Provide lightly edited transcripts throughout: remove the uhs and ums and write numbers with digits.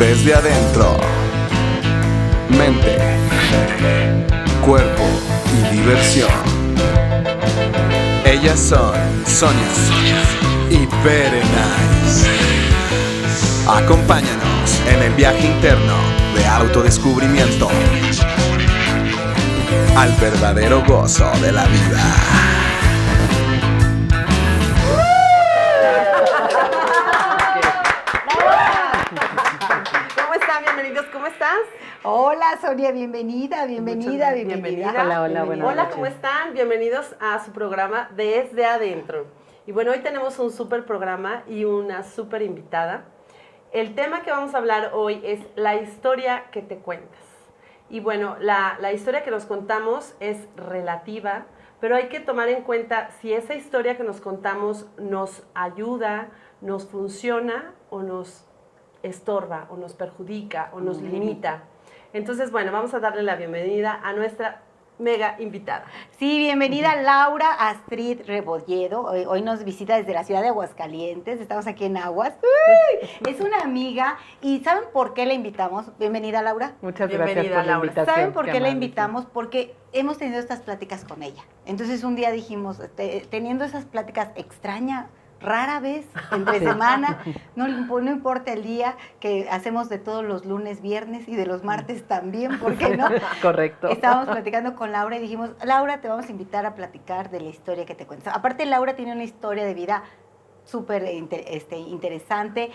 desde adentro. Mente, cuerpo y diversión. Ellas son Sonia y Berenice. Acompáñanos en el viaje interno de autodescubrimiento al verdadero gozo de la vida. ¿Cómo están? Bienvenidos, ¿cómo estás? Hola Sonia, bienvenida. Hola, Hola, buenas Hola, ¿cómo están? Bienvenidos a su programa Desde Adentro. Y bueno, hoy tenemos un súper programa y una súper invitada. El tema que vamos a hablar hoy es la historia que te cuentas. Y bueno, la historia que nos contamos es relativa, pero hay que tomar en cuenta si esa historia que nos contamos nos ayuda, nos funciona o nos estorba, o nos perjudica, o nos limita. Entonces, bueno, vamos a darle la bienvenida a nuestra mega invitada. Sí, bienvenida Laura Astrid Rebolledo. Hoy nos visita desde la ciudad de Aguascalientes. Estamos aquí en Aguas. ¡Uy! Es una amiga. ¿Y saben por qué la invitamos? Bienvenida, Laura. Muchas Bienvenida, gracias por la Laura. invitación. ¿Saben por qué la amable. invitamos? Porque hemos tenido estas pláticas con ella. Entonces un día dijimos, teniendo esas pláticas extrañas, rara vez, entre semana, no importa el día, que hacemos de todos los lunes, viernes y de los martes también, ¿por qué no? Correcto. Estábamos platicando con Laura y dijimos, Laura, te vamos a invitar a platicar de la historia que te cuentas. Aparte, Laura tiene una historia de vida súper interesante,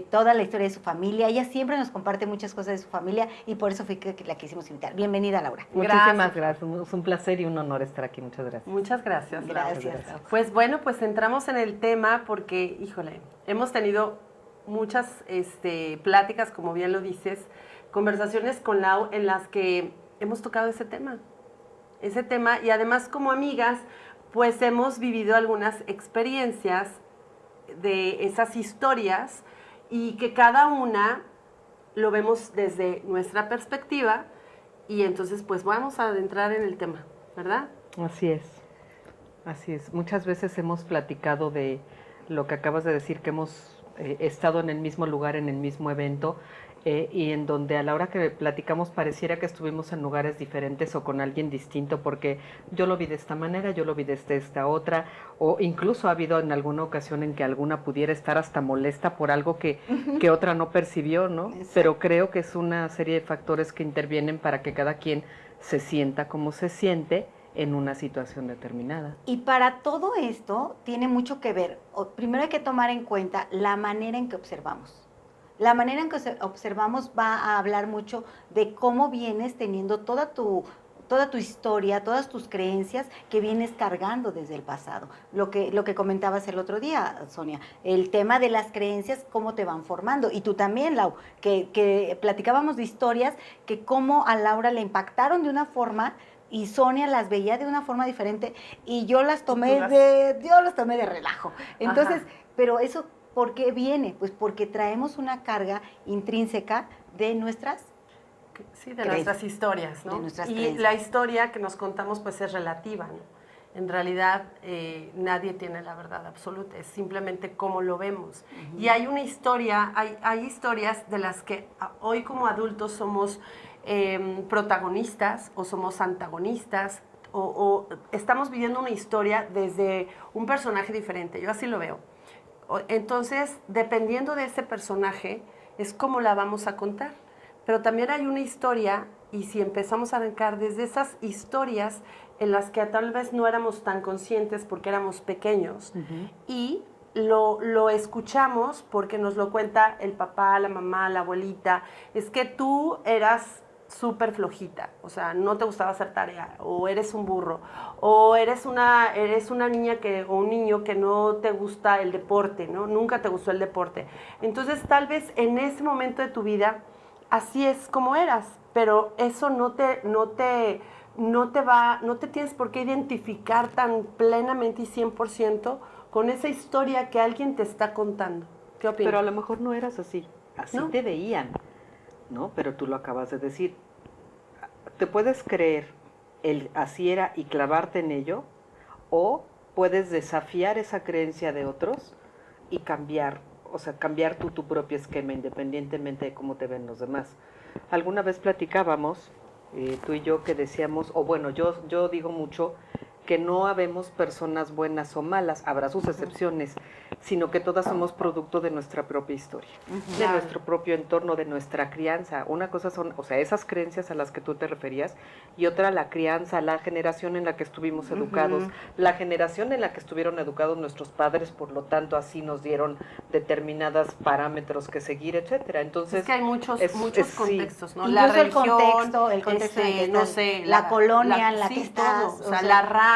toda la historia de su familia. Ella siempre nos comparte muchas cosas de su familia y por eso fue que la quisimos invitar. Bienvenida, Laura. Muchísimas gracias. Es un placer y un honor estar aquí. Muchas gracias. Muchas gracias, Laura. Gracias. Pues bueno, pues entramos en el tema porque, híjole, hemos tenido muchas pláticas, como bien lo dices, conversaciones con Lau en las que hemos tocado ese tema y además como amigas, pues hemos vivido algunas experiencias de esas historias y que cada una lo vemos desde nuestra perspectiva y entonces pues vamos a adentrar en el tema, ¿verdad? Así es. Así es. Muchas veces hemos platicado de lo que acabas de decir, que hemos estado en el mismo lugar, en el mismo evento, y en donde a la hora que platicamos pareciera que estuvimos en lugares diferentes o con alguien distinto, porque yo lo vi de esta manera, yo lo vi desde esta otra, o incluso ha habido en alguna ocasión en que alguna pudiera estar hasta molesta por algo que otra no percibió, ¿no? Exacto. Pero creo que es una serie de factores que intervienen para que cada quien se sienta como se siente en una situación determinada. Y para todo esto tiene mucho que ver, primero hay que tomar en cuenta la manera en que observamos. La manera en que observamos va a hablar mucho de cómo vienes teniendo toda tu historia, todas tus creencias que vienes cargando desde el pasado. Lo que comentabas el otro día, Sonia, el tema de las creencias, cómo te van formando. Y tú también, Lau, que platicábamos de historias que cómo a Laura le impactaron de una forma y Sonia las veía de una forma diferente y yo las tomé de relajo. Entonces, pero eso, ¿por qué viene? Pues porque traemos una carga intrínseca de nuestras nuestras historias, ¿no? De nuestras y creencias. la historia que nos contamos pues es relativa, ¿no? En realidad nadie tiene la verdad absoluta, es simplemente cómo lo vemos. Y hay una historia, hay historias de las que hoy como adultos somos protagonistas o somos antagonistas o estamos viviendo una historia desde un personaje diferente, yo así lo veo. Entonces, dependiendo de ese personaje, es como la vamos a contar. Pero también hay una historia, y si empezamos a arrancar desde esas historias en las que tal vez no éramos tan conscientes porque éramos pequeños, y lo escuchamos porque nos lo cuenta el papá, la mamá, la abuelita, es que tú eras súper flojita, o sea, no te gustaba hacer tarea, o eres un burro, o eres una niña o un niño que no te gusta el deporte, ¿no? Nunca te gustó el deporte. Entonces, tal vez en ese momento de tu vida, así es como eras, pero eso no te tienes por qué identificar tan plenamente y 100% con esa historia que alguien te está contando. ¿Qué opinas? Pero a lo mejor no eras así, así ¿No? te veían, ¿no? Pero tú lo acabas de decir. ¿Te puedes creer el así era y clavarte en ello? ¿O puedes desafiar esa creencia de otros y cambiar o sea, cambiar tú tu propio esquema independientemente de cómo te ven los demás. Alguna vez platicábamos, tú y yo, que decíamos, o bueno, yo digo mucho que no habemos personas buenas o malas, habrá sus excepciones, sino que todas somos producto de nuestra propia historia, de nuestro propio entorno, de nuestra crianza. Una cosa son, o sea, esas creencias a las que tú te referías, y otra la crianza, la generación en la que estuvimos educados, la generación en la que estuvieron educados nuestros padres, por lo tanto así nos dieron determinados parámetros que seguir, etcétera. Entonces, es que hay muchos contextos, sí, ¿no? La religión, el contexto en el que no estás, sé, la colonia en la sí, que estás, todo, o sea, la raza,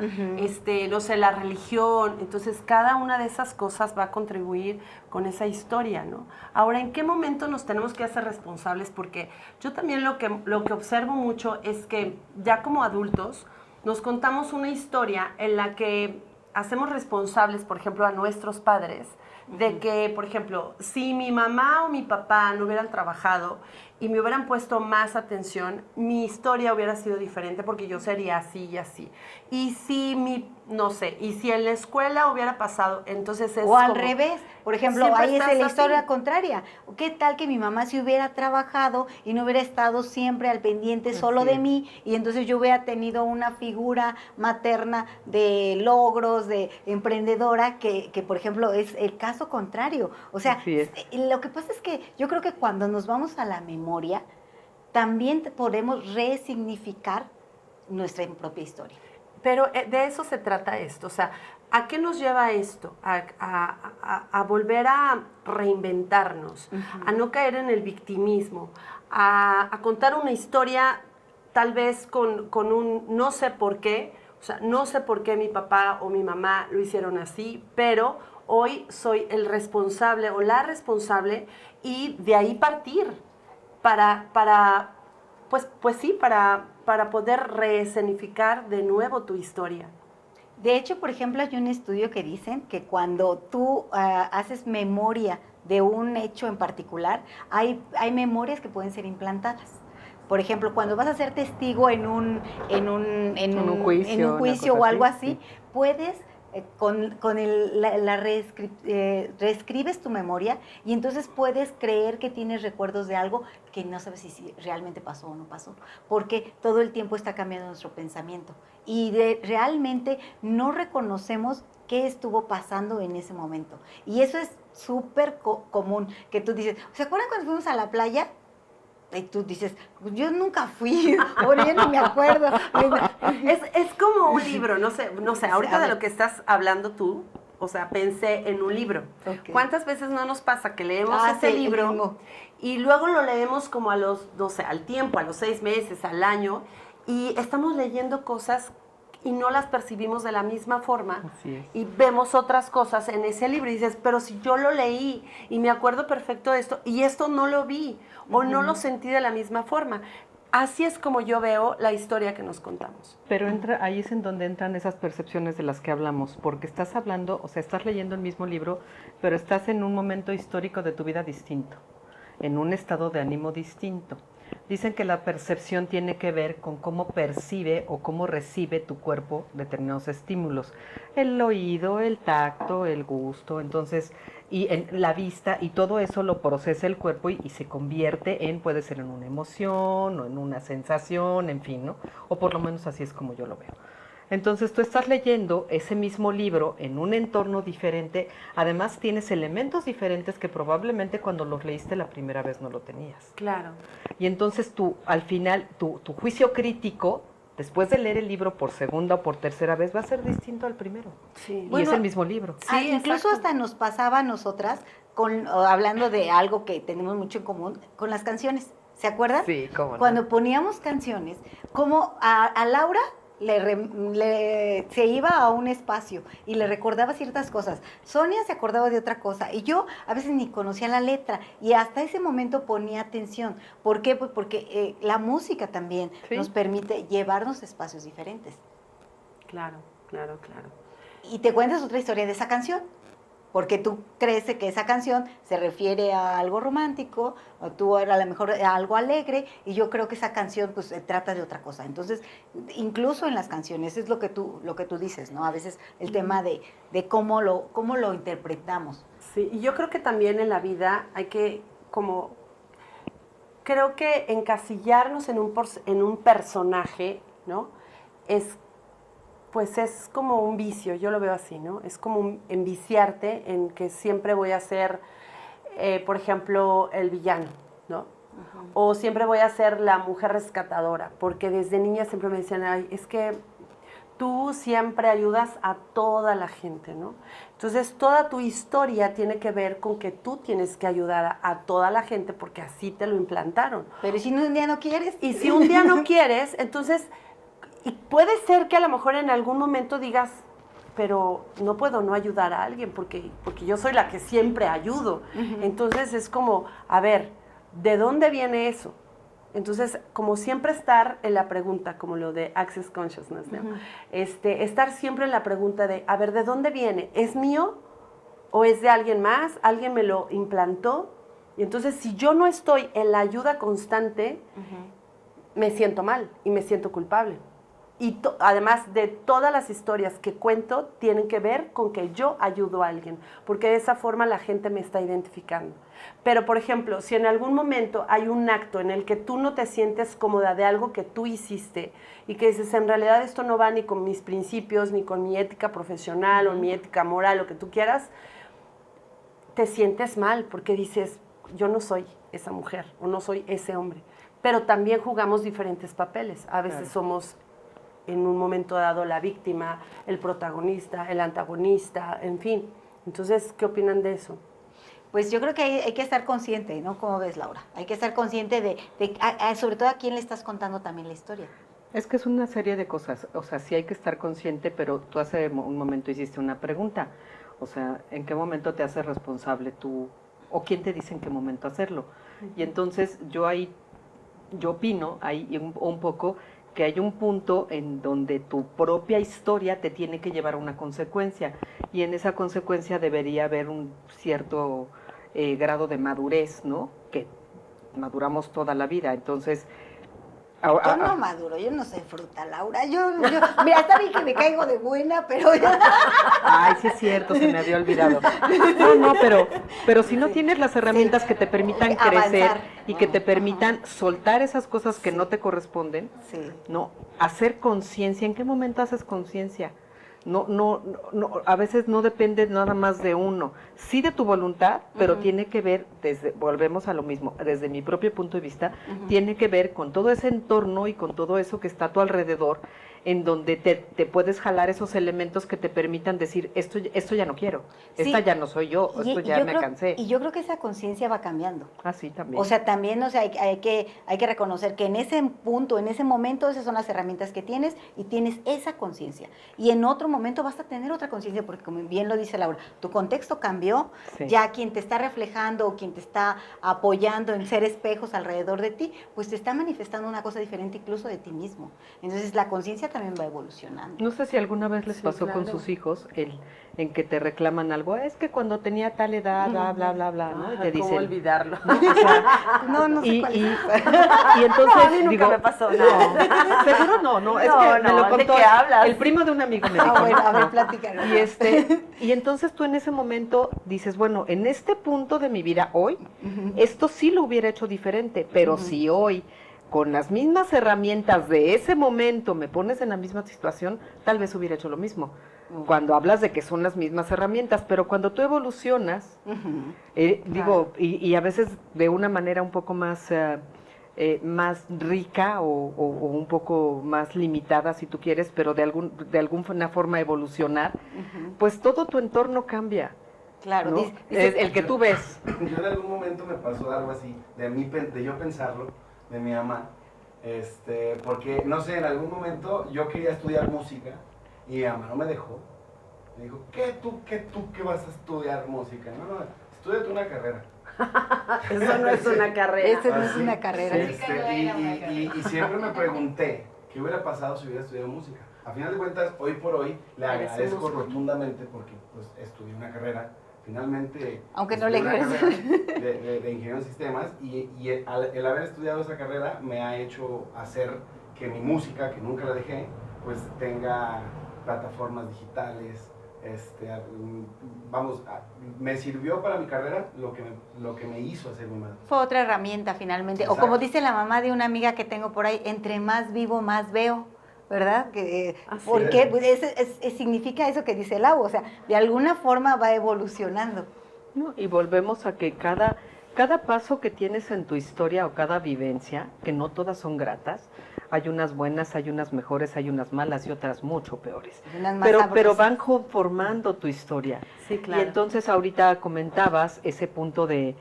uh-huh. No sé, la religión. Entonces, cada una de esas cosas va a contribuir con esa historia, ¿no? Ahora, ¿en qué momento nos tenemos que hacer responsables? Porque yo también lo que observo mucho es que ya como adultos nos contamos una historia en la que hacemos responsables, por ejemplo, a nuestros padres, de que, por ejemplo, si mi mamá o mi papá no hubieran trabajado y me hubieran puesto más atención, mi historia hubiera sido diferente porque yo sería así y así. Y si no sé, y si en la escuela hubiera pasado, entonces es o al como, revés, por ejemplo, siempre ahí es estás la historia así. contraria. ¿Qué tal que mi mamá si hubiera trabajado y no hubiera estado siempre al pendiente solo Así de es. mí, y entonces yo hubiera tenido una figura materna de logros, de emprendedora, que por ejemplo es el caso contrario? O sea, Así es. lo que pasa es que yo creo que cuando nos vamos a la memoria, también podemos resignificar nuestra propia historia. Pero de eso se trata esto, o sea, ¿a qué nos lleva esto? A volver a reinventarnos, a no caer en el victimismo, a contar una historia tal vez con un no sé por qué, o sea, no sé por qué mi papá o mi mamá lo hicieron así, pero hoy soy el responsable o la responsable, y de ahí partir pues sí, para poder reescenificar de nuevo tu historia. De hecho, por ejemplo, hay un estudio que dicen que cuando tú haces memoria de un hecho en particular, hay memorias que pueden ser implantadas. Por ejemplo, cuando vas a ser testigo en un juicio o algo así, sí, puedes reescribes tu memoria, y entonces puedes creer que tienes recuerdos de algo que no sabes si realmente pasó o no pasó, porque todo el tiempo está cambiando nuestro pensamiento y realmente no reconocemos qué estuvo pasando en ese momento. Y eso es súper común, que tú dices, ¿se acuerdan cuando fuimos a la playa? Y tú dices, yo nunca fui, ahora yo no me acuerdo. Es como un libro, no sé, ahorita de lo que estás hablando tú, o sea, pensé en un libro. Okay. ¿Cuántas veces no nos pasa que leemos ese sí, libro y luego lo leemos como a los, no sé, al tiempo, a los 6 meses, al año, y estamos leyendo cosas y no las percibimos de la misma forma, y vemos otras cosas en ese libro y dices, pero si yo lo leí y me acuerdo perfecto de esto y esto no lo vi o no lo sentí de la misma forma? Así es como yo veo la historia que nos contamos. Pero ahí es en donde entran esas percepciones de las que hablamos, porque estás hablando, o sea, estás leyendo el mismo libro, pero estás en un momento histórico de tu vida distinto, en un estado de ánimo distinto. Dicen que la percepción tiene que ver con cómo percibe o cómo recibe tu cuerpo determinados estímulos. El oído, el tacto, el gusto, entonces, y en la vista, y todo eso lo procesa el cuerpo y se convierte en, puede ser en una emoción o en una sensación, en fin, ¿no? O por lo menos así es como yo lo veo. Entonces tú estás leyendo ese mismo libro en un entorno diferente, además tienes elementos diferentes que probablemente cuando los leíste la primera vez no lo tenías. Claro. Y entonces tú, al final, tu juicio crítico, después de leer el libro por segunda o por tercera vez, va a ser distinto al primero. Sí. Y Bueno, es el mismo libro. Sí, incluso exacto. hasta nos pasaba a nosotras, hablando de algo que tenemos mucho en común, con las canciones. ¿Se acuerdan? Sí, cómo no. Cuando poníamos canciones, como a Laura se iba a un espacio y le recordaba ciertas cosas. Sonia se acordaba de otra cosa y yo a veces ni conocía la letra y hasta ese momento ponía atención. ¿Por qué? Pues porque la música también nos permite llevarnos a espacios diferentes. Claro, claro, claro. Y te cuentas otra historia de esa canción, porque tú crees que esa canción se refiere a algo romántico, o tú a lo mejor a algo alegre, y yo creo que esa canción pues se trata de otra cosa. Entonces, incluso en las canciones es lo que tú dices, ¿no? A veces el tema de cómo lo interpretamos. Sí, y yo creo que también en la vida hay que creo que encasillarnos en un personaje, ¿no? Pues es como un vicio, yo lo veo así, ¿no? Es como enviciarte en que siempre voy a ser, por ejemplo, el villano, ¿no? O siempre voy a ser la mujer rescatadora, porque desde niña siempre me decían, ay, es que tú siempre ayudas a toda la gente, ¿no? Entonces, toda tu historia tiene que ver con que tú tienes que ayudar a toda la gente porque así te lo implantaron. Pero si un día no quieres. Y si un día no quieres, entonces, y puede ser que a lo mejor en algún momento digas, pero no puedo no ayudar a alguien porque yo soy la que siempre ayudo. Entonces, es como, a ver, ¿de dónde viene eso? Entonces, como siempre estar en la pregunta, como lo de Access Consciousness, ¿no? Estar siempre en la pregunta de, a ver, ¿de dónde viene? ¿Es mío o es de alguien más? ¿Alguien me lo implantó? Y entonces, si yo no estoy en la ayuda constante, me siento mal y me siento culpable. Y además de todas las historias que cuento, tienen que ver con que yo ayudo a alguien, porque de esa forma la gente me está identificando. Pero, por ejemplo, si en algún momento hay un acto en el que tú no te sientes cómoda de algo que tú hiciste y que dices, en realidad esto no va ni con mis principios, ni con mi ética profesional o mi ética moral, lo que tú quieras, te sientes mal porque dices, yo no soy esa mujer o no soy ese hombre. Pero también jugamos diferentes papeles. A veces somos en un momento dado la víctima, el protagonista, el antagonista, en fin. Entonces, ¿qué opinan de eso? Pues yo creo que hay que estar consciente, ¿no? ¿Cómo ves, Laura? Hay que estar consciente de sobre todo a quién le estás contando también la historia. Es que es una serie de cosas, o sea, sí hay que estar consciente, pero tú hace un momento hiciste una pregunta, o sea, ¿en qué momento te haces responsable tú, o quién te dice en qué momento hacerlo? Y entonces yo opino ahí un poco que hay un punto en donde tu propia historia te tiene que llevar a una consecuencia, y en esa consecuencia debería haber un cierto grado de madurez, ¿no? Que maduramos toda la vida, entonces... Yo no maduro, yo no soy fruta, Laura. Mira, está bien que me caigo de buena, pero... Ay, sí es cierto, se me había olvidado. No, pero si no tienes las herramientas que te permitan crecer avanzar, y que te permitan soltar esas cosas que no te corresponden, no, hacer conciencia. ¿En qué momento haces conciencia? No, a veces no depende nada más de uno, sí de tu voluntad, pero tiene que ver, volvemos a lo mismo, desde mi propio punto de vista, tiene que ver con todo ese entorno y con todo eso que está a tu alrededor, en donde te puedes jalar esos elementos que te permitan decir, esto ya no quiero, esta ya no soy yo, esto ya me cansé. Y yo creo que esa conciencia va cambiando. Ah, sí, también. O sea, también, o sea, hay que reconocer que en ese punto, en ese momento, esas son las herramientas que tienes y tienes esa conciencia. Y en otro momento vas a tener otra conciencia, porque como bien lo dice Laura, tu contexto cambió, ya quien te está reflejando o quien te está apoyando en ser espejos alrededor de ti, pues te está manifestando una cosa diferente incluso de ti mismo. Entonces la conciencia también va evolucionando. No sé si alguna vez les pasó con sus hijos en que te reclaman algo, es que cuando tenía tal edad, bla, bla, bla, ¿no? Y te dicen, ¿cómo olvidarlo? ¿no? O sea, no sé cuál es. Y entonces No, a mí nunca me pasó nada. Seguro no, es que me lo contó ¿de qué hablas? el primo de un amigo, me dijo. Bueno, a ver, ¿no? platícanos. Y entonces tú en ese momento dices, bueno, en este punto de mi vida hoy, esto sí lo hubiera hecho diferente, pero si hoy con las mismas herramientas de ese momento me pones en la misma situación, tal vez hubiera hecho lo mismo. Cuando hablas de que son las mismas herramientas, pero cuando tú evolucionas, digo, y a veces de una manera un poco más rica o un poco más limitada, si tú quieres, pero de alguna forma evolucionar, pues todo tu entorno cambia. Claro, ¿no? El que tú ves. Yo en algún momento me pasó algo así, de yo pensarlo, de mi mamá, porque, no sé, en algún momento yo quería estudiar música y mi mamá no me dejó. Me dijo, ¿qué vas a estudiar música? No, estudiate una carrera. Eso no es una carrera. Eso no es una carrera. Y siempre me pregunté, ¿qué hubiera pasado si hubiera estudiado música? A final de cuentas, hoy por hoy, le agradezco rotundamente porque pues, estudié una carrera. Finalmente, aunque no le ejerces de ingeniero en sistemas y el haber estudiado esa carrera me ha hecho hacer que mi música, que nunca la dejé, pues tenga plataformas digitales, me sirvió para mi carrera lo que me hizo hacer mi madre. Fue otra herramienta finalmente. Exacto. O como dice la mamá de una amiga que tengo por ahí, entre más vivo, más veo. ¿Verdad? Así ¿Por es. qué? Pues significa eso que dice Lau, o sea, de alguna forma va evolucionando. No, y volvemos a que cada paso que tienes en tu historia o cada vivencia, que no todas son gratas, hay unas buenas, hay unas mejores, hay unas malas y otras mucho peores. Unas más Pero sabrosas. van conformando tu historia. Sí, claro. Y entonces ahorita comentabas ese punto de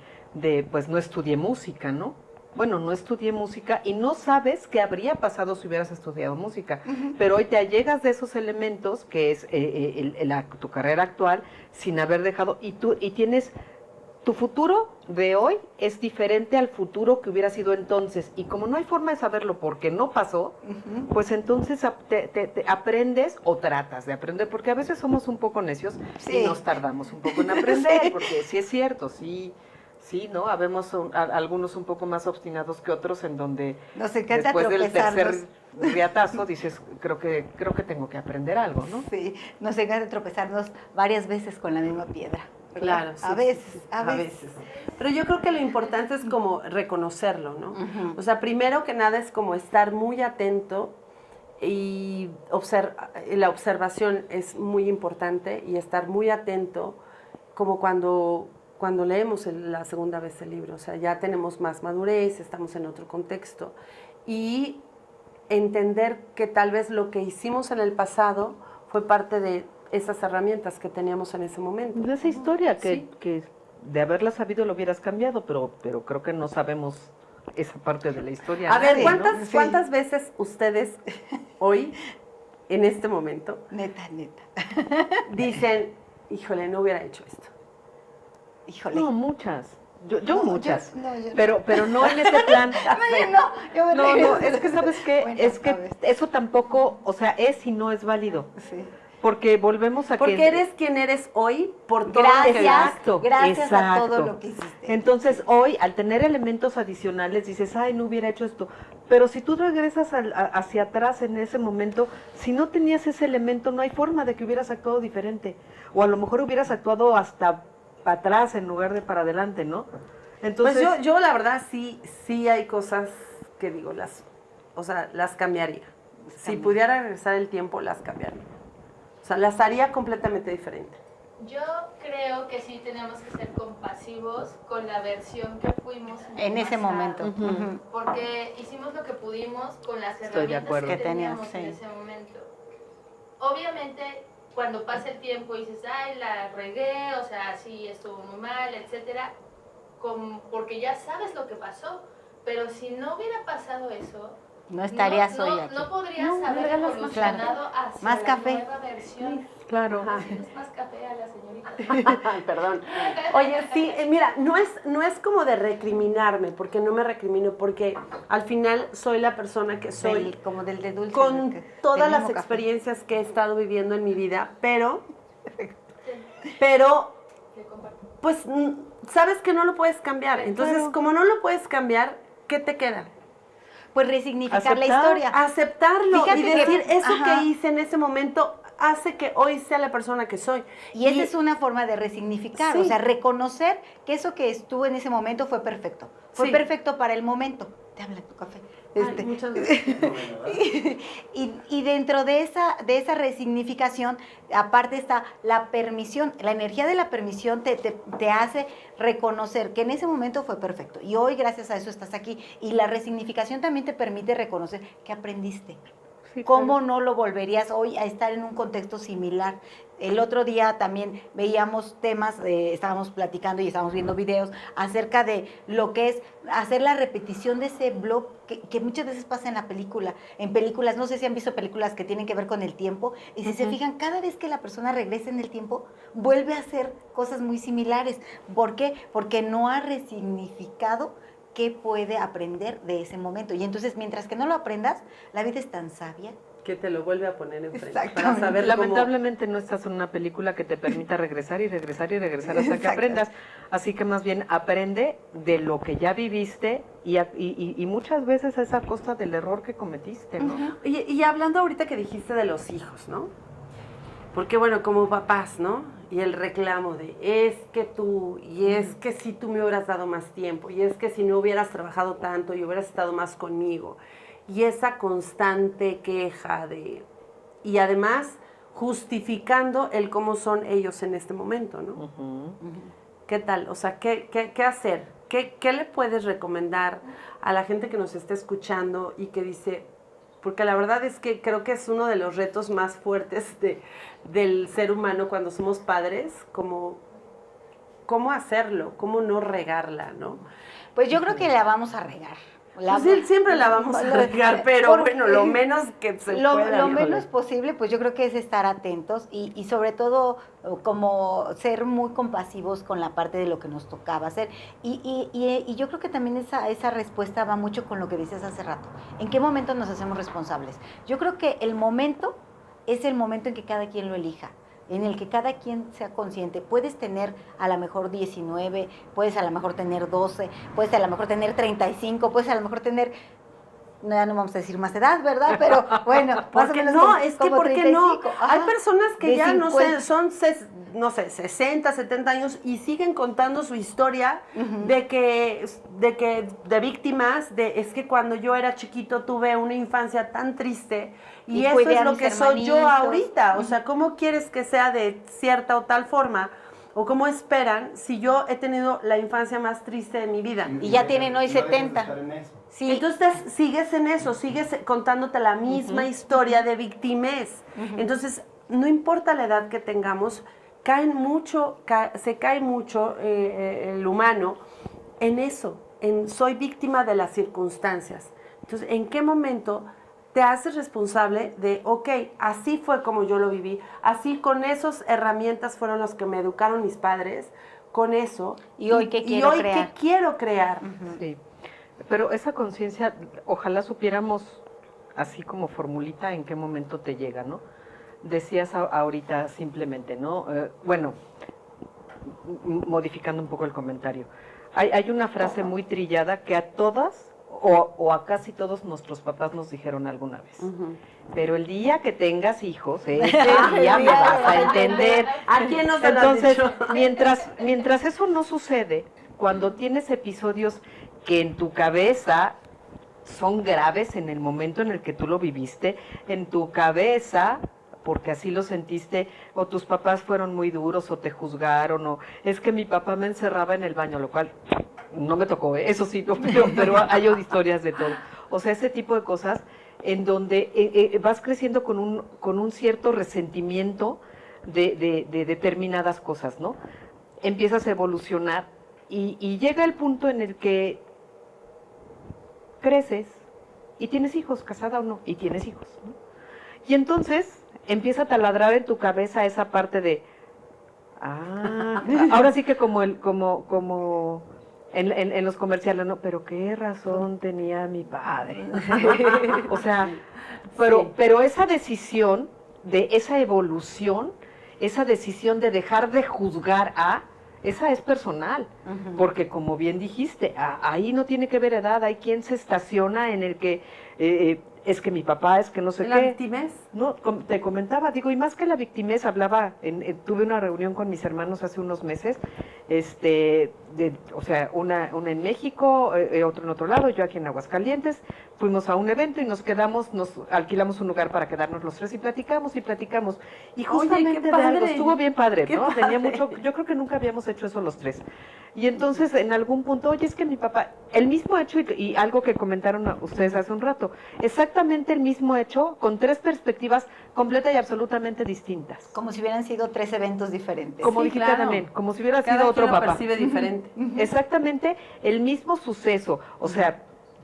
pues no estudié música, ¿no? Bueno, no estudié música y no sabes qué habría pasado si hubieras estudiado música. Pero hoy te allegas de esos elementos, que es tu carrera actual, sin haber dejado, y tienes, tu futuro de hoy es diferente al futuro que hubiera sido entonces. Y como no hay forma de saberlo porque no pasó, pues entonces te aprendes o tratas de aprender, porque a veces somos un poco necios Sí. y nos tardamos un poco en aprender, Sí. porque sí es cierto, sí, ¿no? Habemos algunos un poco más obstinados que otros en donde Nos encanta después del tropezarnos. tercer riatazo dices, creo que tengo que aprender algo, ¿no? Sí, nos encanta tropezarnos varias veces con la misma piedra. ¿verdad? Claro, sí, a sí, veces, sí, a veces. Pero yo creo que lo importante es como reconocerlo, ¿no? Ujú. O sea, primero que nada es como estar muy atento y la observación es muy importante y estar muy atento como cuando leemos la segunda vez el libro. O sea, ya tenemos más madurez, estamos en otro contexto y entender que tal vez lo que hicimos en el pasado fue parte de esas herramientas que teníamos en ese momento. De esa historia Sí. que de haberla sabido lo hubieras cambiado, pero creo que no sabemos esa parte de la historia. A ver, nadie, ¿no? ¿cuántas veces ustedes hoy, en este momento, Neta. dicen, híjole, no hubiera hecho esto? Híjole. No, muchas. Yo No, muchas. yo no. Pero no en ese plan. Yo me No, regreso. es que sabes qué, Bueno, es que a ver. eso tampoco, o sea, es y no es válido. Sí. Porque volvemos a Porque que... eres quien eres hoy por todo lo que Gracias, Exacto, gracias a exacto. todo lo que hiciste. Entonces hoy, al tener elementos adicionales, dices, ay, no hubiera hecho esto. Pero si tú regresas hacia atrás en ese momento, si no tenías ese elemento, no hay forma de que hubieras actuado diferente. O a lo mejor hubieras actuado hasta para atrás en lugar de para adelante, ¿no? Entonces, Pues yo la verdad sí hay cosas que digo, las cambiaría. Si pudiera regresar el tiempo, las cambiaría. O sea, las haría completamente diferente. Yo creo que sí tenemos que ser compasivos con la versión que fuimos En el ese pasado, momento. Ujú. porque hicimos lo que pudimos con las Estoy de herramientas acuerdo. que Que tenías, teníamos sí. en ese momento. Obviamente, cuando pasa el tiempo y dices, ay, la regué, o sea, sí, estuvo muy mal, etcétera, porque ya sabes lo que pasó, pero si no hubiera pasado eso, No estarías no, hoy aquí. no podrías No, haber regalas más evolucionado hacia Más la café. nueva versión. claro. Es más café a la señorita. Ay, perdón. Oye, sí, mira, no es como de recriminarme, porque no me recrimino, porque al final soy la persona que soy, Como del de dulce. con del todas las mismo café. experiencias que he estado viviendo en mi vida, pero Le comparto. pues sabes que no lo puedes cambiar. Entonces, Claro. como no lo puedes cambiar, ¿qué te queda? Pues resignificar la Aceptar. historia. Aceptarlo Fíjate y que- decir, eso ajá. que hice en ese momento hace que hoy sea la persona que soy. Y esa es una forma de resignificar, Sí. o sea, reconocer que eso que estuvo en ese momento fue perfecto. Fue Sí. perfecto para el momento. Te habla tu café. Ay, muchas gracias. Y dentro de esa resignificación, aparte está la permisión. La energía de la permisión te hace reconocer que en ese momento fue perfecto. Y hoy, gracias a eso, estás aquí. Y la resignificación también te permite reconocer que aprendiste. Sí, ¿Cómo claro. no lo volverías hoy a estar en un contexto similar? El otro día también veíamos temas, estábamos platicando y estábamos viendo videos acerca de lo que es hacer la repetición de ese blog que muchas veces pasa en la película. En películas, no sé si han visto películas que tienen que ver con el tiempo, y si se fijan, cada vez que la persona regresa en el tiempo, vuelve a hacer cosas muy similares. ¿Por qué? Porque no ha resignificado qué puede aprender de ese momento. Y entonces, mientras que no lo aprendas, la vida es tan sabia. Que te lo vuelve a poner enfrente. Para Exactamente. saber cómo... Lamentablemente no estás en una película que te permita regresar y regresar y regresar hasta que Exacto. aprendas. Así que más bien aprende de lo que ya viviste y muchas veces es a costa del error que cometiste, ¿no? Oye, y hablando ahorita que dijiste de los hijos, ¿no? Porque bueno, como papás, ¿no? Y el reclamo de, es que tú, y es que si tú me hubieras dado más tiempo, y es que si no hubieras trabajado tanto y hubieras estado más conmigo. Y esa constante queja de, y además justificando el cómo son ellos en este momento, ¿no? ¿Qué tal? O sea, ¿qué hacer? ¿Qué le puedes recomendar a la gente que nos está escuchando y que dice, porque la verdad es que creo que es uno de los retos más fuertes del ser humano cuando somos padres, como cómo hacerlo, cómo no regarla, ¿no? Pues yo creo que la vamos a regar. Pues sí, siempre la vamos a regar, pero bueno, lo menos que se pueda. Lo menos posible, pues yo creo que es estar atentos y sobre todo como ser muy compasivos con la parte de lo que nos tocaba hacer. Y yo creo que también esa respuesta va mucho con lo que dices hace rato. ¿En qué momento nos hacemos responsables? Yo creo que el momento es el momento en que cada quien lo elija, en el que cada quien sea consciente. Puedes tener a lo mejor 19, puedes a lo mejor tener 12, puedes a lo mejor tener 35, puedes a lo mejor tener, ya no vamos a decir más edad, ¿verdad? Pero bueno, más o menos no, es que como ¿por qué no? 35. Ajá. Hay personas que De ya 50. no sé, 60, 70 años y siguen contando su historia de víctimas, es que cuando yo era chiquito tuve una infancia tan triste y eso cuidé es a lo mis que soy yo hermanitos. ahorita. O sea, ¿cómo quieres que sea de cierta o tal forma? ¿O cómo esperan si yo he tenido la infancia más triste de mi vida? Y ya tienen hoy no dejes de 70. estar en eso. Sí. Entonces sigues en eso, sigues contándote la misma historia de victimez. Entonces, no importa la edad que tengamos, se cae mucho el humano en eso, en soy víctima de las circunstancias. Entonces, ¿en qué momento te haces responsable de, ok, así fue como yo lo viví, así con esas herramientas fueron las que me educaron mis padres, con eso. ¿Y hoy qué quiero crear? ¿Qué quiero crear? Sí, pero esa conciencia, ojalá supiéramos, así como formulita, en qué momento te llega, ¿no? Decías ahorita simplemente, ¿no? Bueno, modificando un poco el comentario. Hay una frase muy trillada que a todas o a casi todos nuestros papás nos dijeron alguna vez. Pero el día que tengas hijos, ese día me vas a entender. ¿A quién nos lo has Entonces, dicho? mientras eso no sucede, cuando tienes episodios que en tu cabeza son graves en el momento en el que tú lo viviste, en tu cabeza, porque así lo sentiste, o tus papás fueron muy duros, o te juzgaron, o es que mi papá me encerraba en el baño, lo cual no me tocó, eso sí, no, pero hay historias de todo. O sea, ese tipo de cosas en donde vas creciendo con un cierto resentimiento de determinadas cosas, ¿no? Empiezas a evolucionar y llega el punto en el que creces y tienes hijos, casada o no, y tienes hijos, ¿no? Y entonces empieza a taladrar en tu cabeza esa parte de, ahora sí que como en los comerciales, ¿no? Pero qué razón tenía mi padre. O sea, pero esa decisión de esa evolución, esa decisión de dejar de juzgar esa es personal, porque como bien dijiste, ahí no tiene que ver edad, hay quien se estaciona en el que es que mi papá, es que no sé qué. ¿La victimez? No, te comentaba, digo, y más que la victimez, hablaba, tuve una reunión con mis hermanos hace unos meses, o sea, una en México, otro en otro lado, yo aquí en Aguascalientes, fuimos a un evento y nos alquilamos un lugar para quedarnos los tres y platicamos, y justamente qué padre. de algo, estuvo bien padre, Qué ¿no? padre. Tenía mucho, yo creo que nunca habíamos hecho eso los tres, y entonces en algún punto, oye, es que mi papá, el mismo hecho, y algo que comentaron ustedes hace un rato, exactamente el mismo hecho, con tres perspectivas completa y absolutamente distintas. Como si hubieran sido 3 eventos diferentes. Como Sí, dijiste claro. también, como si hubiera Cada sido otro quien lo papá. percibe diferente. Exactamente el mismo suceso, o sea,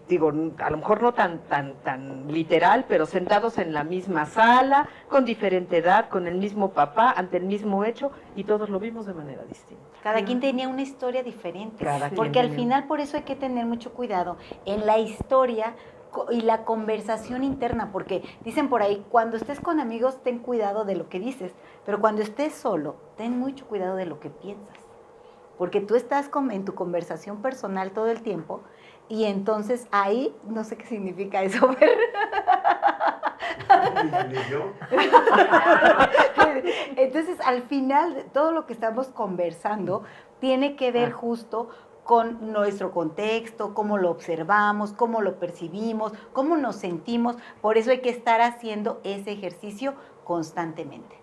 digo, a lo mejor no tan literal, pero sentados en la misma sala, con diferente edad, con el mismo papá, ante el mismo hecho, y todos lo vimos de manera distinta. Cada quien tenía una historia diferente. Cada quien Porque al tenía. final por eso hay que tener mucho cuidado en la historia y la conversación interna, porque dicen por ahí, cuando estés con amigos ten cuidado de lo que dices, pero cuando estés solo, ten mucho cuidado de lo que piensas, porque tú estás en tu conversación personal todo el tiempo, y entonces ahí, no sé qué significa eso, pero Ni yo. Entonces, al final, todo lo que estamos conversando tiene que ver justo con nuestro contexto, cómo lo observamos, cómo lo percibimos, cómo nos sentimos. Por eso hay que estar haciendo ese ejercicio constantemente.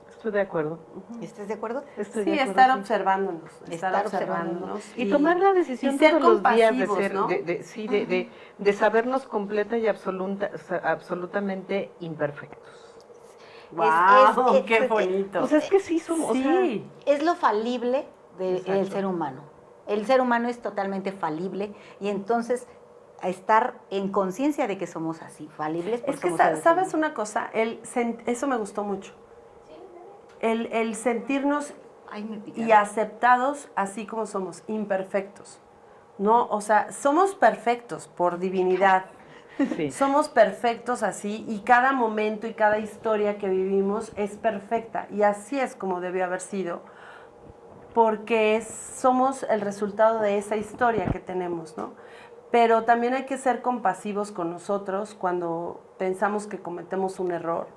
Estoy de acuerdo. ¿Estás de acuerdo? Estoy Sí, de acuerdo, estar sí. observándonos, Estar observándonos. Y tomar la decisión y ser todos los días de compasivos, ser, ¿no? sí, de sabernos completa y absolutamente imperfectos. ¡Wow! es- ¡Qué es- bonito! Pues es que sí somos, o sea, Sí. Es lo falible del Exacto. ser humano. El ser humano es totalmente falible y entonces a estar en conciencia de que somos así, falibles. porque Es que, somos seres ¿sabes humanos. una cosa? Eso me gustó mucho. El sentirnos Ay, me picaron. y aceptados así como somos, imperfectos. ¿No? O sea, somos perfectos por divinidad. sí. Somos perfectos así y cada momento y cada historia que vivimos es perfecta. Y así es como debió haber sido, porque somos el resultado de esa historia que tenemos, ¿no? Pero también hay que ser compasivos con nosotros cuando pensamos que cometemos un error.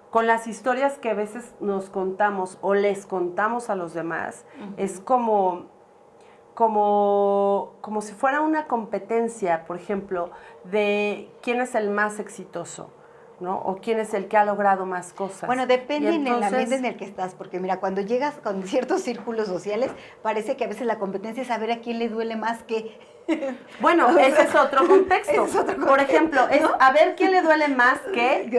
Con las historias que a veces nos contamos o les contamos a los demás, es como si fuera una competencia, por ejemplo, de quién es el más exitoso, ¿no? O quién es el que ha logrado más cosas. Bueno, depende Y en el entonces- ambiente en el que estás, porque mira, cuando llegas con ciertos círculos sociales, parece que a veces la competencia es saber a quién le duele más que... Bueno, ese es otro contexto. Ese es otro Por ejemplo, es a ver quién le duele más que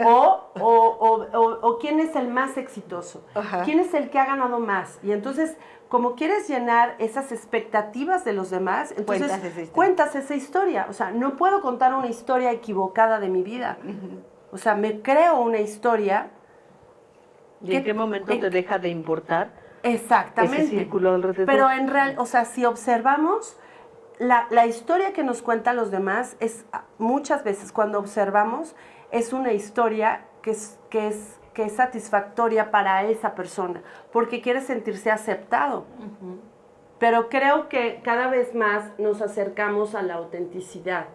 o quién es el más exitoso. Ajá. ¿Quién es el que ha ganado más? Y entonces, como quieres llenar esas expectativas de los demás, entonces Cuentas esa historia. cuentas esa historia. O sea, no puedo contar una historia equivocada de mi vida. O sea, me creo una historia. ¿Y en qué momento te deja de importar Exactamente. ese círculo alrededor? Pero en real, o sea, si observamos, la historia que nos cuentan los demás es muchas veces cuando observamos es una historia que es satisfactoria para esa persona, porque quiere sentirse aceptado. Pero creo que cada vez más nos acercamos a la autenticidad,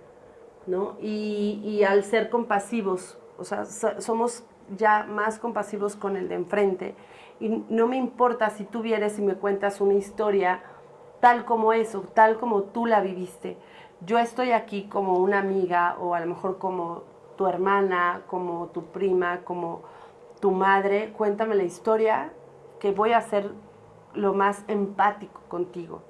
¿no? Y al ser compasivos, o sea, somos ya más compasivos con el de enfrente. Y no me importa si tú vienes y me cuentas una historia tal como es o tal como tú la viviste. Yo estoy aquí como una amiga o a lo mejor como tu hermana, como tu prima, como tu madre. Cuéntame la historia que voy a hacer lo más empático contigo.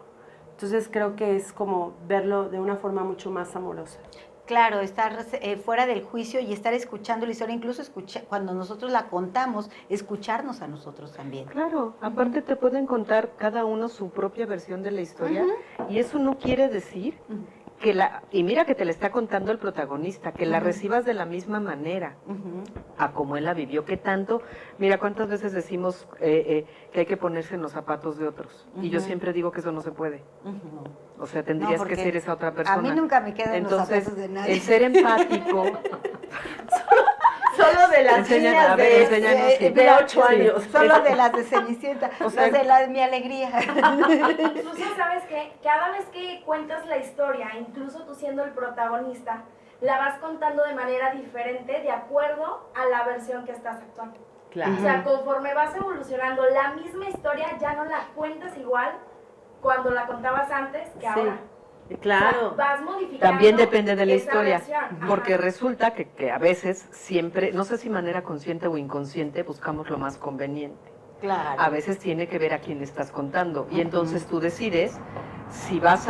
Entonces creo que es como verlo de una forma mucho más amorosa. Claro, estar fuera del juicio y estar escuchando la historia, incluso cuando nosotros la contamos, escucharnos a nosotros también. Claro, aparte te pueden contar cada uno su propia versión de la historia y eso no quiere decir que y mira que te la está contando el protagonista, que la recibas de la misma manera a como él la vivió, que tanto, mira cuántas veces decimos que hay que ponerse en los zapatos de otros y yo siempre digo que eso no se puede. O sea, tendrías No, que porque ser esa otra persona. a mí nunca me quedan los Entonces, zapatos de nadie. el ser empático, Solo de las Enséñanos, a ver, enséñanos, sí. de 8 años. Solo de las de Cenicienta, O sea, las de mi alegría. Incluso, ¿sabes qué? Cada vez que cuentas la historia, incluso tú siendo el protagonista, la vas contando de manera diferente de acuerdo a la versión que estás actuando. Claro. O sea, conforme vas evolucionando, la misma historia ya no la cuentas igual cuando la contabas antes que ahora. Claro. O sea, vas modificando. también depende de la esa historia, versión. Ajá. porque resulta que a veces siempre, no sé si manera consciente o inconsciente, buscamos lo más conveniente. Claro. A veces tiene que ver a quién le estás contando y entonces tú decides si vas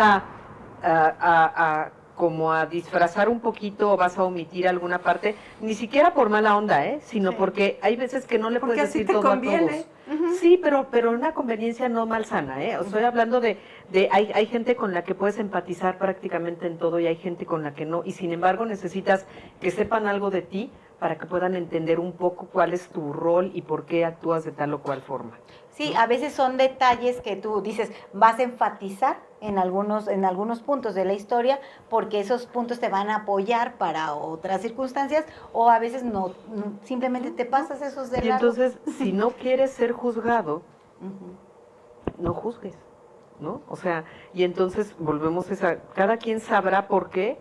como a disfrazar un poquito o vas a omitir alguna parte, ni siquiera por mala onda, sino porque hay veces que no le Porque puedes así decir te todo conviene. a todos. Sí, pero una conveniencia no malsana, Estoy hablando hay gente con la que puedes empatizar prácticamente en todo y hay gente con la que no, y sin embargo necesitas que sepan algo de ti para que puedan entender un poco cuál es tu rol y por qué actúas de tal o cual forma. Sí, a veces son detalles que tú dices, vas a enfatizar en algunos puntos de la historia, porque esos puntos te van a apoyar para otras circunstancias, o a veces no simplemente te pasas esos de Y largo. entonces, si no quieres ser juzgado, no juzgues, ¿no? O sea, y entonces volvemos a esa, cada quien sabrá por qué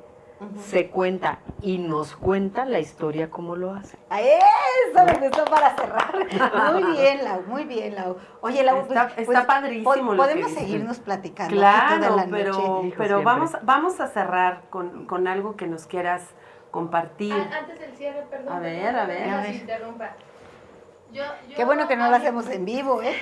se cuenta y nos cuenta la historia como lo hace. ¡A eso me gustó para cerrar! Muy bien, Lau. Oye, Lau, Está padrísimo lo que podemos dices. seguirnos platicando Claro, toda la pero noche. siempre. vamos a cerrar con algo que nos quieras compartir. Antes del cierre, perdón. A ver, perdón, a ver. que A nos ver. interrumpa. Qué bueno que no lo hacemos en vivo, ¿eh?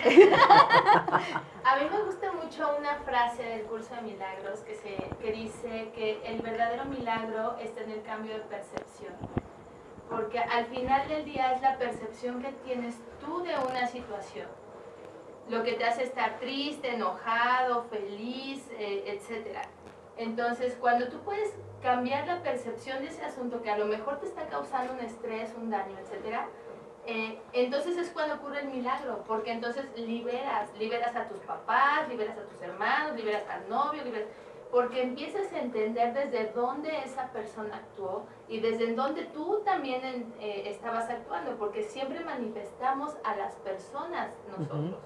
A mí me gusta mucho una frase del curso de milagros que dice que el verdadero milagro está en el cambio de percepción. Porque al final del día es la percepción que tienes tú de una situación. Lo que te hace estar triste, enojado, feliz, etc. Entonces, cuando tú puedes cambiar la percepción de ese asunto que a lo mejor te está causando un estrés, un daño, etc., entonces es cuando ocurre el milagro, porque entonces liberas a tus papás, liberas a tus hermanos, liberas al novio, porque empiezas a entender desde dónde esa persona actuó y desde dónde tú también estabas actuando, porque siempre manifestamos a las personas nosotros.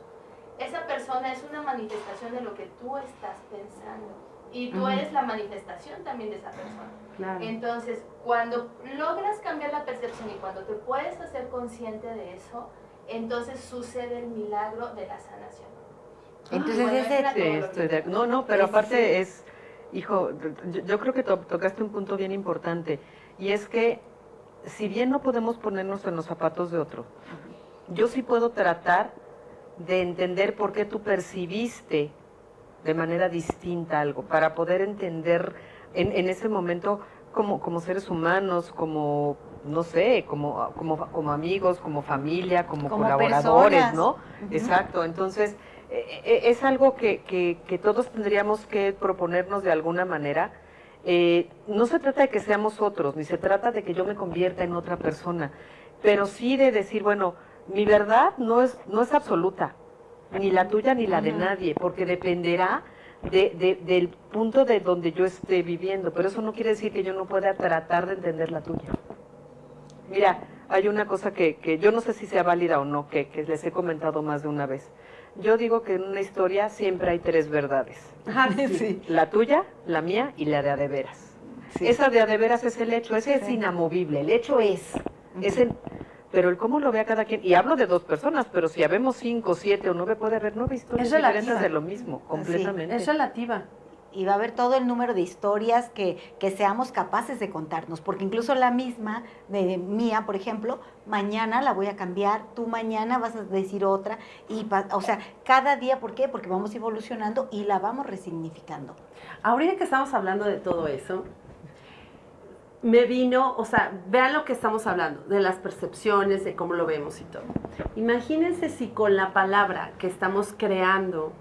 Esa persona es una manifestación de lo que tú estás pensando y tú eres la manifestación también de esa persona. Claro. Entonces, cuando logras cambiar la percepción y cuando te puedes hacer consciente de eso, entonces sucede el milagro de la sanación. Entonces, Bueno, ese- era todo Sí, lo que estoy de- quería. no, pero aparte es, hijo, yo creo que tocaste un punto bien importante, y es que si bien no podemos ponernos en los zapatos de otro, yo sí puedo tratar de entender por qué tú percibiste de manera distinta algo, para poder entender en ese momento como seres humanos, como, no sé, como amigos, como familia, como colaboradores, personas. ¿no? Exacto, entonces es algo que todos tendríamos que proponernos de alguna manera. No se trata de que seamos otros, ni se trata de que yo me convierta en otra persona, pero sí de decir, bueno, mi verdad no es absoluta, ni la tuya ni la de nadie, porque dependerá del punto de donde yo esté viviendo, pero eso no quiere decir que yo no pueda tratar de entender la tuya. Mira, hay una cosa que yo no sé si sea válida o no, que les he comentado más de una vez. Yo digo que en una historia siempre hay 3 verdades. Sí. La tuya, la mía y la de a de veras. Sí. Esa de a de veras es el hecho, ese es inamovible, el hecho es. Pero el cómo lo vea cada quien, y hablo de 2 personas, pero si habemos 5, 7 o 9, puede haber 9 historias Es relativa. diferentes de lo mismo, completamente. Es relativa. Y va a haber todo el número de historias que seamos capaces de contarnos, porque incluso la misma de mía, por ejemplo, mañana la voy a cambiar, tú mañana vas a decir otra, o sea, cada día, ¿por qué? Porque vamos evolucionando y la vamos resignificando. Ahorita que estamos hablando de todo eso, me vino, o sea, vean lo que estamos hablando, de las percepciones, de cómo lo vemos y todo. Imagínense si con la palabra que estamos creando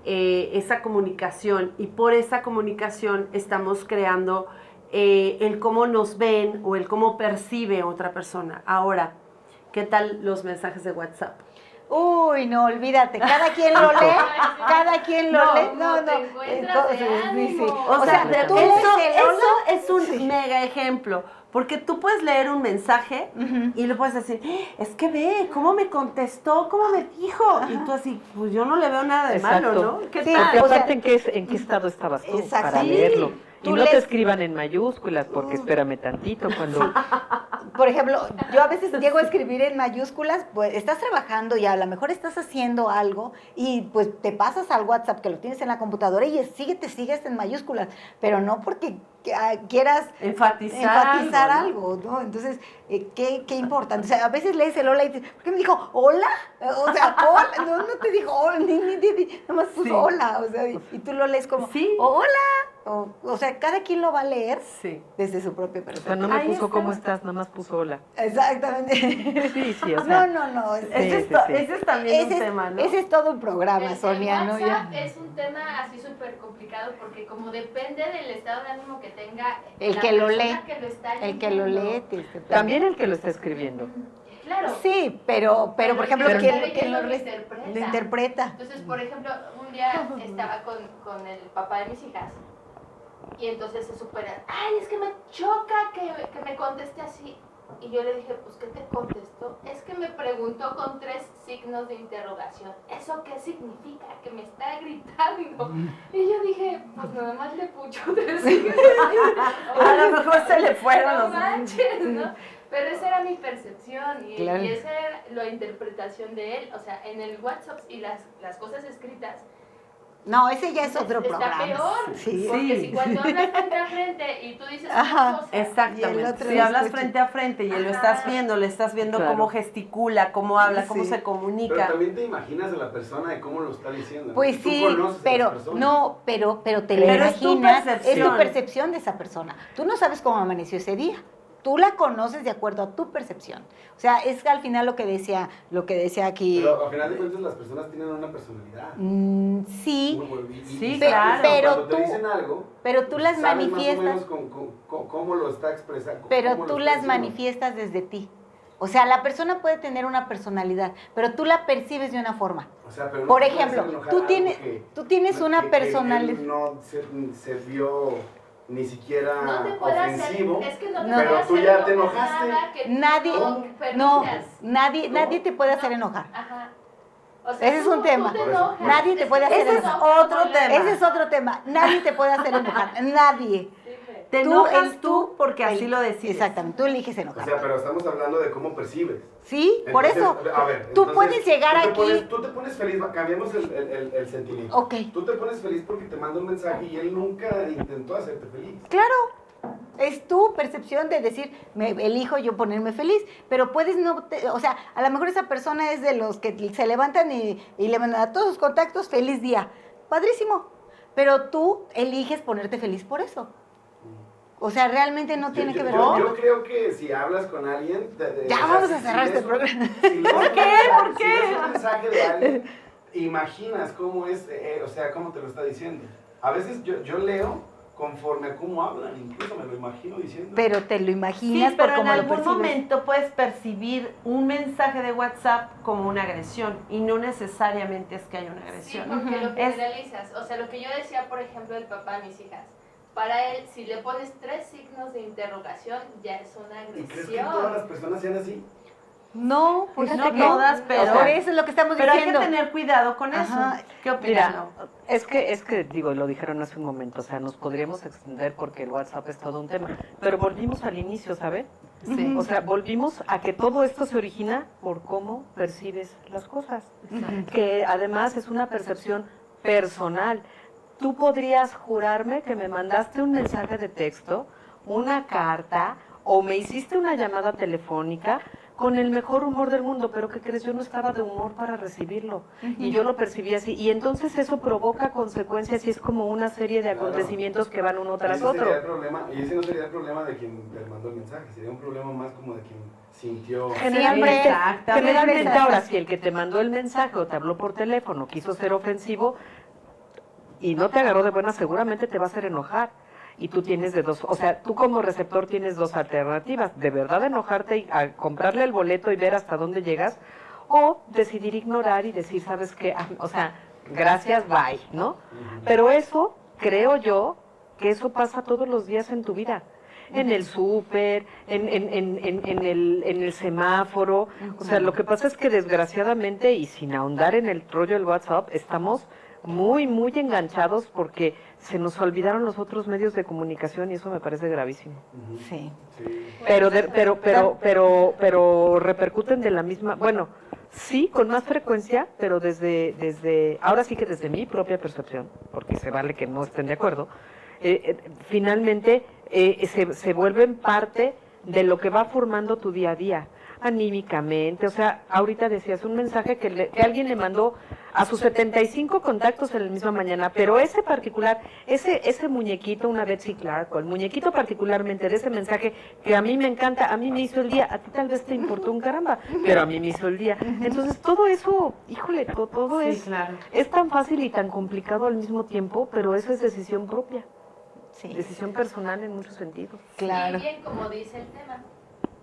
esa comunicación, y por esa comunicación estamos creando el cómo nos ven o el cómo percibe otra persona. Ahora, ¿qué tal los mensajes de WhatsApp? Uy, no, olvídate, cada quien lo lee, cada quien lo lee. No te encuentras de ánimo. O sea, tú eso, lees el hola. eso es un mega ejemplo, porque tú puedes leer un mensaje y le puedes decir, es que ve, cómo me contestó, cómo me dijo, y tú así, pues yo no le veo nada de malo, ¿no? ¿Qué Sí, tal? Porque o sea, aparte, ¿en qué estado estabas tú exacto. para Sí. leerlo? Y Tú no te lees- escriban en mayúsculas, porque espérame tantito, cuando... Por ejemplo, yo a veces llego a escribir en mayúsculas, pues estás trabajando y a lo mejor estás haciendo algo y pues te pasas al WhatsApp que lo tienes en la computadora y te sigues en mayúsculas, pero no porque quieras Enfatizar algo, ¿no? Entonces, qué importante. O sea, a veces lees el hola y dices, ¿por qué me dijo hola? O sea, hola, no te dijo hola, ni nada más puso Sí. hola, o sea, y tú lo lees como, Sí. hola. O sea, cada quien lo va a leer Sí. desde su propia O sea, perspectiva. no me Ahí puso está. cómo estás, nada más puso hola. Exactamente. Sí, sí, o sea... No. Ese es, sí, sí. ese es también un tema, ¿no? Ese es todo un programa, El Sonia, ¿no? WhatsApp Ya. es un tema así súper complicado porque como depende del estado de ánimo que tenga El la que lo persona lee, que lo está el que lo leyendo. lee. También el que lo está escribiendo. Claro. Sí, pero por el ejemplo, que lo ¿quién está leyendo lo lo interpreta. lo interpreta? Entonces, por ejemplo, un día estaba con el papá de mis hijas y entonces se supera, ay, es que me choca que me conteste así. Y yo le dije, pues, ¿qué te contestó? Es que me preguntó con 3 signos de interrogación. ¿Eso qué significa? Que me está gritando. Y yo dije, pues nada más le pucho 3 signos. A lo mejor se le fueron No los manches, ¿no? Pero esa era mi percepción y, Claro. y esa era la interpretación de él. O sea, en el WhatsApp y las cosas escritas, No, ese ya es otro está programa. peor. Sí. Porque si cuando hablas frente a frente y tú dices Ajá. una cosa, Y el Exactamente. otro Si lo hablas escucha. frente a frente y lo Ajá. estás viendo, le estás viendo Claro. cómo gesticula, cómo habla, cómo Sí. se Pero comunica. también te imaginas a la persona de cómo lo está diciendo. ¿no? Pues Tú sí, conoces a pero las personas. no, pero te lo Pero es tu imaginas, percepción. es tu percepción de esa persona. Tú no sabes cómo amaneció ese día. Tú la conoces de acuerdo a tu percepción. O sea, es al final lo que decía aquí. Pero al final de cuentas las personas tienen una personalidad. Sí, Sí, Pe- claro. pero cuando te tú- dicen algo, pero tú las sabes manifiestas, más o menos cómo lo está expresando. pero cómo lo tú está las diciendo. manifiestas desde ti. O sea, la persona puede tener una personalidad, pero tú la percibes de una forma. O sea, pero no Por te puede ejemplo, hacer enojar tú algo tienes- que- tú tienes una que personalidad. él no se vio ni siquiera no te puede hacer, ofensivo. es que no te No. puede Pero hacer tú ya te enojar enojaste. nada que tú Nadie, no, permitas. nadie te puede hacer enojar. Ajá. O sea, Ese es un tema. te Por eso. enojas. Nadie te Es puede que hacer te enojar. enojas Otro con la- tema. Ese es otro tema. Nadie te puede hacer enojar. Nadie. Te Tú enojas eres tú porque así lo decides. Exactamente, tú eliges O enojar. sea, pero estamos hablando de cómo percibes. Sí, por Entonces, eso. a ver, Tú entonces, puedes llegar tú te aquí. tú te pones feliz, cambiamos el sentimiento. Ok. Tú te pones feliz porque te manda un mensaje y él nunca intentó hacerte feliz. Claro, es tu percepción de decir, elijo yo ponerme feliz, pero puedes no, o sea, a lo mejor esa persona es de los que se levantan y le mandan a todos sus contactos feliz día, padrísimo, pero tú eliges ponerte feliz por eso. O sea, realmente no tiene que ver con Yo creo que si hablas con alguien... Ya o sea, vamos a si cerrar este lees un- programa. si lees ¿Por un qué? mensaje- ¿Por qué? Si lees un mensaje de alguien, imaginas cómo es, o sea, cómo te lo está diciendo. A veces yo leo conforme a cómo hablan, incluso me lo imagino diciendo. Pero te lo Sí, imaginas pero por en cómo lo algún percibes. momento puedes percibir un mensaje de WhatsApp como una agresión y no necesariamente es que haya una Sí, agresión. porque lo Es- generalizas. O sea, lo que yo decía, por ejemplo, del papá de mis hijas. Para él, si le pones 3 signos de interrogación, ya es una ¿Y crees que agresión. todas las personas sean así? No, pues No no todas, pero- por eso es lo que estamos Pero hay que diciendo. tener cuidado con eso. Ajá. ¿Qué opinas? Mira, es que digo, lo dijeron hace un momento, o sea, nos podríamos extender porque el WhatsApp es todo un tema, pero volvimos al inicio, ¿sabe? Sí. O sea, volvimos a que todo esto se origina por cómo percibes las cosas, que además es una percepción personal. Tú podrías jurarme que me mandaste un mensaje de texto, una carta o me hiciste una llamada telefónica con el mejor humor del mundo, pero ¿qué crees? Yo no estaba de humor para recibirlo y yo lo percibí así. Y entonces eso provoca consecuencias y es como una serie de Claro. acontecimientos que van uno tras Ese sería el otro. problema, y ese no sería el problema de quien le mandó el mensaje, sería un problema más como de quien sintió... Siempre, Exactamente. Generalmente ahora, si el que te mandó el mensaje o te habló por teléfono quiso ser ofensivo y no te agarró de buena, seguramente te va a hacer enojar. Y tú tienes de dos, o sea, tú como receptor tienes dos alternativas, de verdad enojarte y a comprarle el boleto y ver hasta dónde llegas, o decidir ignorar y decir, ¿sabes qué? O sea, gracias, bye, ¿no? Pero eso, creo yo, que eso pasa todos los días en tu vida. En el súper, en el semáforo. O sea, lo que pasa es que desgraciadamente, y sin ahondar en el rollo del WhatsApp, estamos muy, muy enganchados porque se nos olvidaron los otros medios de comunicación y eso me parece gravísimo. Ujú. Sí. Sí. Pero repercuten de la misma, bueno, sí, con más frecuencia, pero ahora sí que desde mi propia percepción, porque se vale que no estén de acuerdo, finalmente se vuelven parte de lo que va formando tu día a día, anímicamente. O sea, ahorita decías un mensaje que alguien le mandó a sus 75 contactos en la misma mañana, pero ese particular, ese muñequito, una Betsy Clark, o el muñequito particularmente de ese mensaje que a mí me encanta, a mí me hizo el día, a ti tal vez te importó un caramba, pero a mí me hizo el día. Entonces todo eso, híjole, todo Sí, es, claro. es tan fácil y tan complicado al mismo tiempo, pero eso es decisión propia, Sí, decisión personal en muchos sentidos. claro. Y bien, como dice el tema,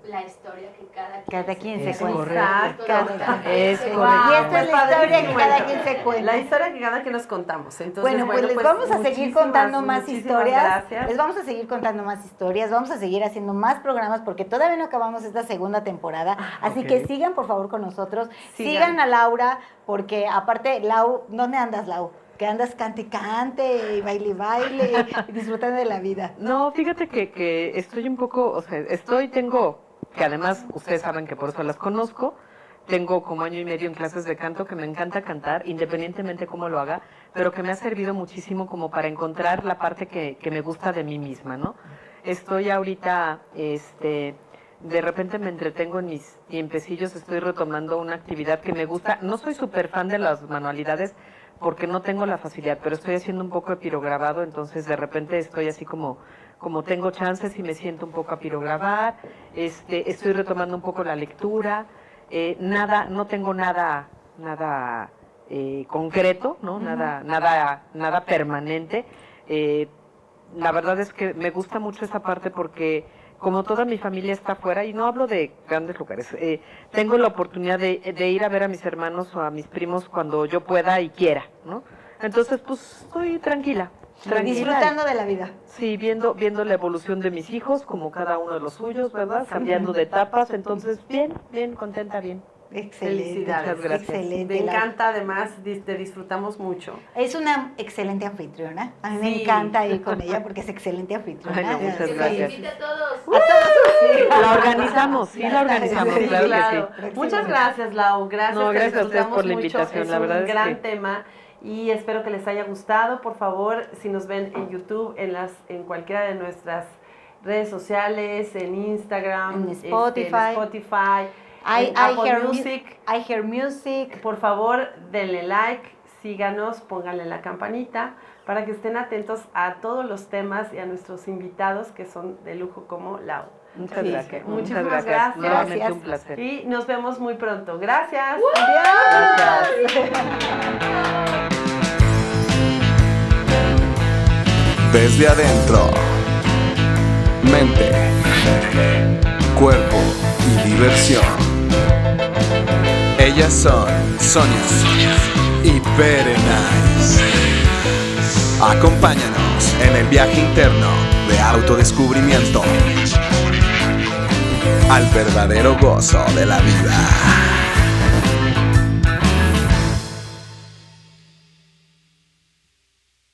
la historia que Cada quien se Es cuenta. correcto. Exacto. Es Y correcto. esta es la historia que cada quien se cuenta. La historia que cada quien nos contamos. Entonces, Bueno, pues les vamos a seguir muchísimas, contando más muchísimas historias. gracias. Les vamos a seguir contando más historias. Vamos a seguir haciendo más programas porque todavía no acabamos esta segunda temporada. Así ok. que sigan, por favor, con nosotros. Sigan. Sigan a Laura porque aparte, Lau, ¿dónde andas, Lau? Que andas cante y cante, y baile y baile, y disfrutando de la vida. No, fíjate que estoy un poco, o sea, tengo, que además ustedes saben que por eso las conozco, tengo como 1 año y medio en clases de canto, que me encanta cantar, independientemente cómo lo haga, pero que me ha servido muchísimo como para encontrar la parte que me gusta de mí misma, ¿no? Estoy ahorita, de repente me entretengo en mis tiempecillos, estoy retomando una actividad que me gusta, no soy súper fan de las manualidades, porque no tengo la facilidad, pero estoy haciendo un poco de pirograbado, entonces de repente estoy así como tengo chances y me siento un poco a pirograbar, estoy retomando un poco la lectura, no tengo nada concreto, ¿no? Nada permanente. La verdad es que me gusta mucho esa parte porque como toda mi familia está afuera, y no hablo de grandes lugares, tengo la oportunidad de ir a ver a mis hermanos o a mis primos cuando yo pueda y quiera, ¿no? Entonces, pues, estoy tranquila. Disfrutando de la vida. Sí, viendo la evolución de mis hijos, como cada uno de los suyos, ¿verdad? Cambiando de etapas, entonces, bien, contenta, bien. Excelente. Felicidades. Muchas gracias. Excelente. Me encanta, además, te disfrutamos mucho. Es una excelente anfitriona. A mí me Sí. encanta ir con ella porque es excelente anfitriona. Ay, no, muchas Que nos gracias. invite a todos. La organizamos, sí la organizamos, Sí, claro claro. que sí. Muchas gracias, Lau. Gracias. No, te gracias a ustedes disfrutamos por la mucho. invitación, Es la verdad un es gran que- tema y espero que les haya gustado. Por favor, si nos ven en YouTube, en cualquiera de nuestras redes sociales, en Instagram, En Spotify. en Apple Music. I Hear Music. Por favor, denle like, síganos, pónganle la campanita para que estén atentos a todos los temas y a nuestros invitados que son de lujo como Lau. Muchas Así gracias. que Muchas muchísimas gracias. gracias. Nuevamente Gracias. un placer. Y nos vemos muy pronto. Gracias. Desde adentro. Mente, cuerpo y diversión. Ellas son Sonia y Pere Nice. Acompáñanos en el viaje interno de autodescubrimiento al verdadero gozo de la vida.